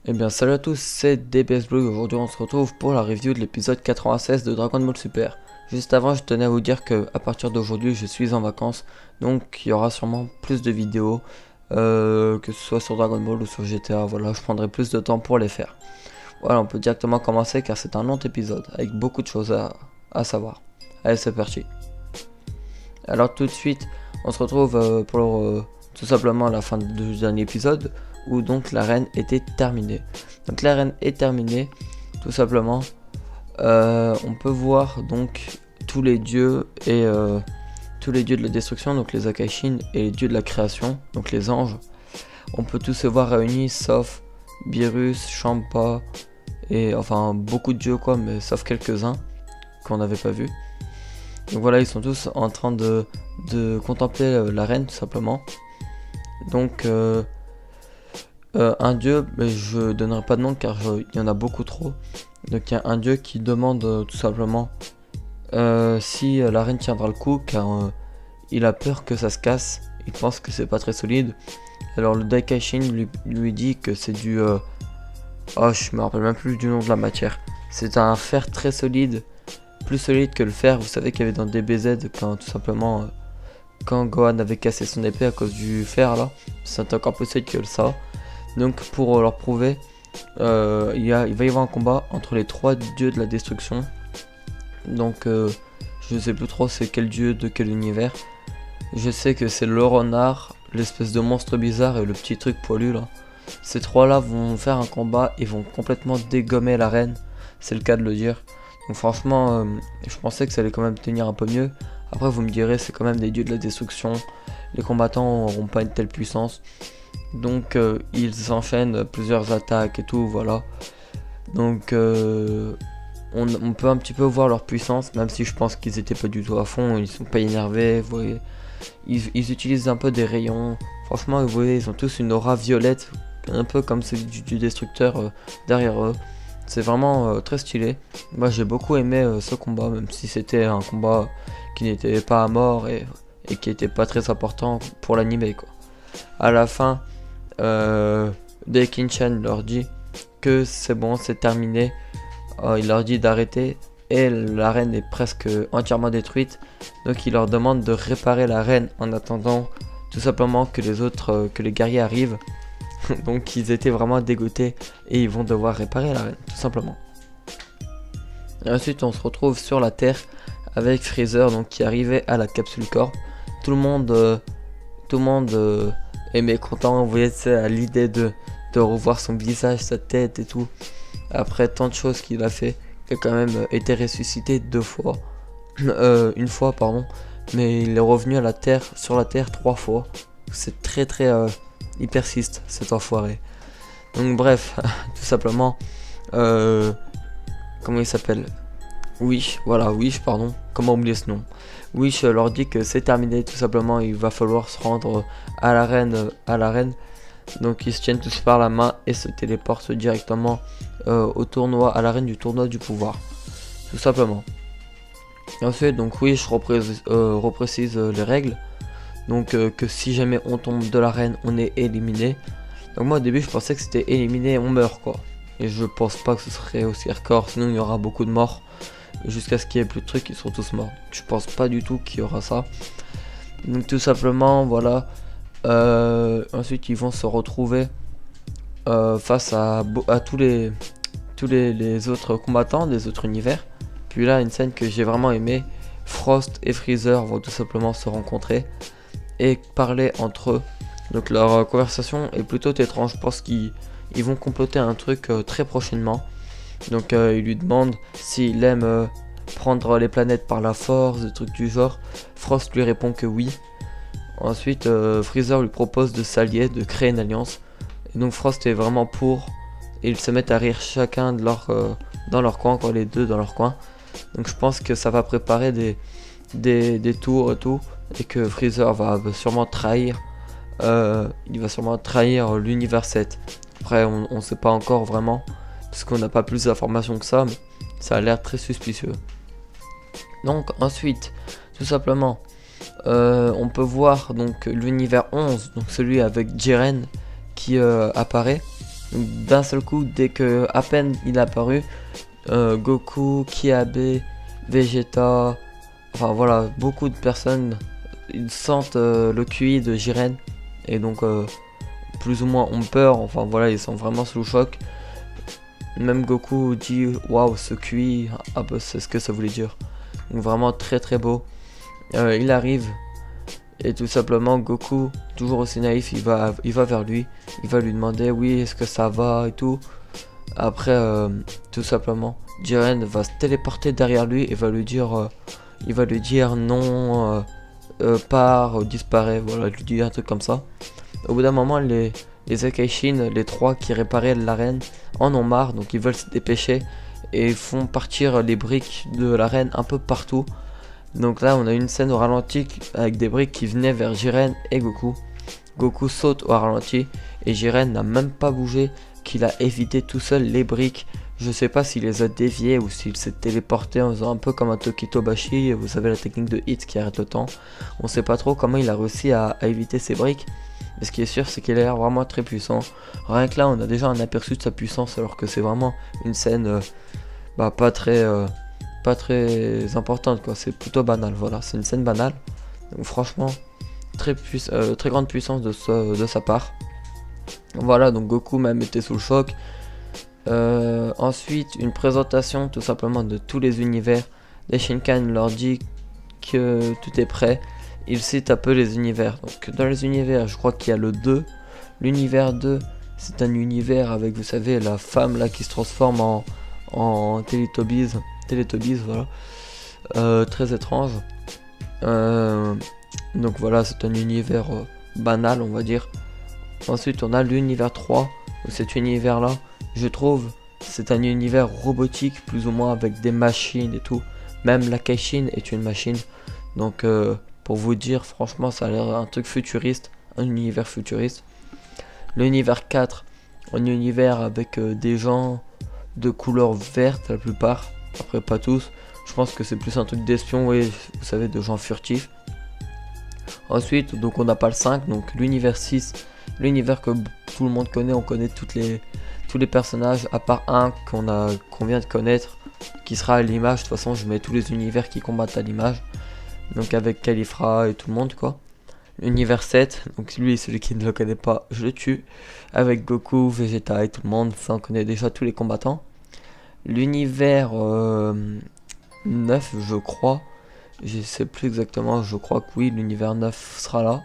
Eh bien salut à tous, c'est DPS Blue et aujourd'hui on se retrouve pour la review de l'épisode 96 de Dragon Ball Super. Juste avant, je tenais à vous dire que à partir d'aujourd'hui je suis en vacances, donc il y aura sûrement plus de vidéos, que ce soit sur Dragon Ball ou sur GTA, voilà, je prendrai plus de temps pour les faire. Voilà, on peut directement commencer car c'est un long épisode, avec beaucoup de choses à savoir. Allez, c'est parti. Alors tout de suite, on se retrouve pour tout simplement à la fin du dernier épisode, où donc l'arène était terminée. Donc l'arène est terminée, tout simplement. On peut voir donc tous les dieux et tous les dieux de la destruction, donc les Akashin, et les dieux de la création, donc les anges. On peut tous se voir réunis, sauf Beerus, Champa, et enfin beaucoup de dieux quoi, mais sauf quelques-uns qu'on n'avait pas vus. Donc voilà, ils sont tous en train de contempler l'arène tout simplement. Donc un dieu, mais je donnerai pas de nom car il y en a beaucoup trop. Donc il y a un dieu qui demande tout simplement si la reine tiendra le coup car il a peur que ça se casse. Il pense que c'est pas très solide. Alors le Daikashin lui dit que c'est du... oh, je me rappelle même plus du nom de la matière. C'est un fer très solide, plus solide que le fer. Vous savez qu'il y avait dans DBZ quand tout simplement... quand Gohan avait cassé son épée à cause du fer là. C'est encore plus solide que ça. Donc pour leur prouver, il va y avoir un combat entre les trois dieux de la destruction. Donc je sais plus trop c'est quel dieu de quel univers. Je sais que c'est le renard, l'espèce de monstre bizarre et le petit truc poilu là. Ces trois là vont faire un combat et vont complètement dégommer la reine. C'est le cas de le dire. Donc franchement je pensais que ça allait quand même tenir un peu mieux. Après vous me direz c'est quand même des dieux de la destruction. Les combattants n'auront pas une telle puissance. Donc ils enchaînent plusieurs attaques et tout, voilà. Donc on peut un petit peu voir leur puissance, même si je pense qu'ils étaient pas du tout à fond, ils sont pas énervés, vous voyez. Ils utilisent un peu des rayons. Franchement, vous voyez, ils ont tous une aura violette, un peu comme celle du destructeur derrière eux. C'est vraiment très stylé. Moi j'ai beaucoup aimé ce combat, même si c'était un combat qui n'était pas à mort et qui était pas très important pour l'anime quoi. À la fin, Daikin-chan leur dit que c'est bon, c'est terminé. Il leur dit d'arrêter et l'arène est presque entièrement détruite. Donc il leur demande de réparer l'arène en attendant tout simplement que les autres, que les guerriers arrivent. Donc ils étaient vraiment dégoûtés et ils vont devoir réparer l'arène tout simplement. Et ensuite on se retrouve sur la Terre avec Freezer donc qui arrivait à la capsule Corp. Tout le monde est mécontent, vous voyez, à l'idée de revoir son visage, sa tête et tout. Après tant de choses qu'il a fait, il a quand même été ressuscité deux fois. Une fois, pardon. Mais il est revenu à la Terre, sur la Terre 3 fois. C'est très très... il persiste, cet enfoiré. Donc bref, tout simplement... comment il s'appelle? Wish, voilà, Wish, pardon. Comment oublier ce nom? Wish leur dit que c'est terminé, tout simplement. Il va falloir se rendre à l'arène. Donc ils se tiennent tous par la main et se téléportent directement au tournoi, à l'arène du tournoi du pouvoir. Tout simplement. Et ensuite, donc Wish reprécise les règles. Donc que si jamais on tombe de l'arène, on est éliminé. Donc moi au début je pensais que c'était éliminé, on meurt quoi. Et je pense pas que ce serait aussi hardcore, sinon il y aura beaucoup de morts. Jusqu'à ce qu'il y ait plus de trucs, ils seront tous morts. Je pense pas du tout qu'il y aura ça. Donc tout simplement, voilà. Ensuite, ils vont se retrouver face à tous les autres combattants des autres univers. Puis là, une scène que j'ai vraiment aimé. Frost et Freezer vont tout simplement se rencontrer et parler entre eux. Donc leur conversation est plutôt étrange. Je pense qu'ils vont comploter un truc très prochainement. Donc il lui demande s'il aime prendre les planètes par la force, des trucs du genre. Frost lui répond que oui. Ensuite Freezer lui propose de s'allier, de créer une alliance. Et donc Frost est vraiment pour. Et ils se mettent à rire chacun de dans leur coin, quoi, les deux dans leur coin. Donc je pense que ça va préparer des tours et tout. Et que Freezer va sûrement trahir. Il va sûrement trahir l'univers 7. Après on sait pas encore vraiment. Parce qu'on n'a pas plus d'informations que ça, mais ça a l'air très suspicieux. Donc ensuite, tout simplement, on peut voir donc l'univers 11, donc celui avec Jiren qui apparaît. Donc d'un seul coup, dès que à peine il est apparu, Goku, Kiabe, Vegeta, enfin voilà, beaucoup de personnes ils sentent le QI de Jiren et donc plus ou moins ont peur, enfin voilà, ils sont vraiment sous le choc. Même Goku dit waouh, ce QI, ah bah, c'est ce que ça voulait dire. Donc vraiment très très beau. Il arrive et tout simplement Goku, toujours aussi naïf, il va vers lui, il va lui demander oui, est-ce que ça va et tout. Après tout simplement Jiren va se téléporter derrière lui et va lui dire non, part, disparaît, voilà, il lui dit un truc comme ça. Au bout d'un moment, les Akaishin, les trois qui réparaient l'arène, en ont marre, donc ils veulent se dépêcher et font partir les briques de l'arène un peu partout. Donc là, on a une scène au ralenti avec des briques qui venaient vers Jiren et Goku. Goku saute au ralenti et Jiren n'a même pas bougé, qu'il a évité tout seul les briques. Je sais pas s'il les a déviées ou s'il s'est téléporté en faisant un peu comme un Tokitobashi, vous savez la technique de hit qui arrête le temps. On sait pas trop comment il a réussi à éviter ces briques. Mais ce qui est sûr, c'est qu'il a l'air vraiment très puissant. Rien que là, on a déjà un aperçu de sa puissance, alors que c'est vraiment une scène pas très importante, quoi. C'est plutôt banal, voilà. C'est une scène banale. Donc franchement, très grande puissance de sa part. Voilà, donc Goku même était sous le choc. Ensuite, une présentation tout simplement de tous les univers. Les Shinkan leur dit que tout est prêt. Il cite un peu les univers. Donc dans les univers, je crois qu'il y a le 2. L'univers 2, c'est un univers avec, vous savez, la femme là qui se transforme en Teletubbies, voilà. Très étrange. Donc voilà, c'est un univers banal, on va dire. Ensuite, on a l'univers 3, où cet univers là, je trouve, c'est un univers robotique, plus ou moins avec des machines et tout. Même la Kaishin est une machine. Donc pour vous dire, franchement, ça a l'air un truc futuriste, un univers futuriste. L'univers 4, un univers avec des gens de couleur verte la plupart, après pas tous. Je pense que c'est plus un truc d'espion, oui, vous savez, de gens furtifs. Ensuite, donc on n'a pas le 5, donc l'univers 6, l'univers que tout le monde connaît, on connaît tous les personnages, à part un qu'on vient de connaître, qui sera à l'image. De toute façon, je mets tous les univers qui combattent à l'image. Donc avec Califra et tout le monde, quoi. L'univers 7, donc lui, celui qui ne le connaît pas, je le tue. Avec Goku, Vegeta et tout le monde, ça on connaît déjà tous les combattants. L'univers 9, je crois. Je sais plus exactement, je crois que oui, l'univers 9 sera là.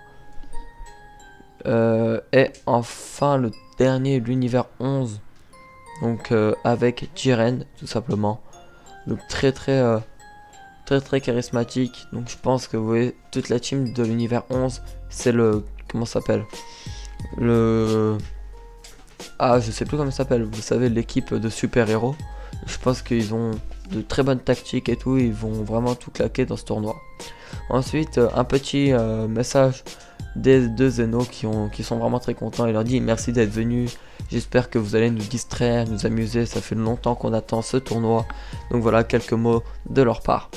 Et enfin le dernier, l'univers 11. Donc avec Jiren, tout simplement. Donc très charismatique. Donc je pense que vous voyez, toute la team de l'univers 11, c'est le... Comment ça s'appelle? Ah, je sais plus comment ça s'appelle. Vous savez, l'équipe de super-héros. Je pense qu'ils ont de très bonnes tactiques et tout. Ils vont vraiment tout claquer dans ce tournoi. Ensuite, un petit message des deux Zeno qui sont vraiment très contents. Il leur dit merci d'être venus. J'espère que vous allez nous distraire, nous amuser. Ça fait longtemps qu'on attend ce tournoi. Donc voilà quelques mots de leur part.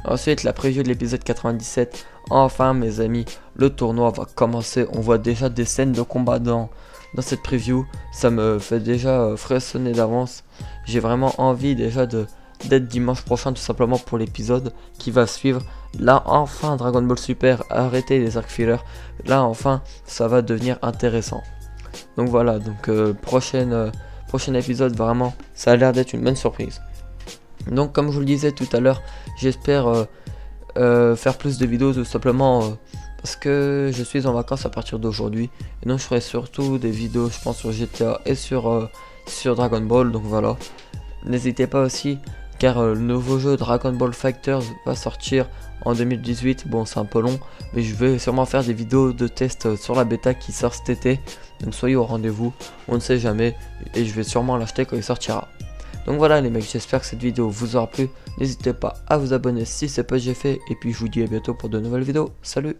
Ensuite, la preview de l'épisode 97. Enfin, mes amis, le tournoi va commencer. On voit déjà des scènes de combat dans cette preview. Ça me fait déjà frissonner d'avance. J'ai vraiment envie déjà d'être dimanche prochain, tout simplement pour l'épisode qui va suivre. Là, enfin, Dragon Ball Super, arrêtez les arcs fillers. Là, enfin, ça va devenir intéressant. Donc voilà, donc prochain épisode, vraiment, ça a l'air d'être une bonne surprise. Donc comme je vous le disais tout à l'heure, j'espère faire plus de vidéos tout simplement parce que je suis en vacances à partir d'aujourd'hui. Et donc je ferai surtout des vidéos, je pense, sur GTA et sur Dragon Ball. Donc voilà, n'hésitez pas aussi, car le nouveau jeu Dragon Ball Fighters va sortir en 2018. Bon, c'est un peu long, mais je vais sûrement faire des vidéos de test sur la bêta qui sort cet été. Donc soyez au rendez-vous, on ne sait jamais, et je vais sûrement l'acheter quand il sortira. Donc voilà les mecs, j'espère que cette vidéo vous aura plu. N'hésitez pas à vous abonner si c'est pas déjà fait. Et puis je vous dis à bientôt pour de nouvelles vidéos. Salut!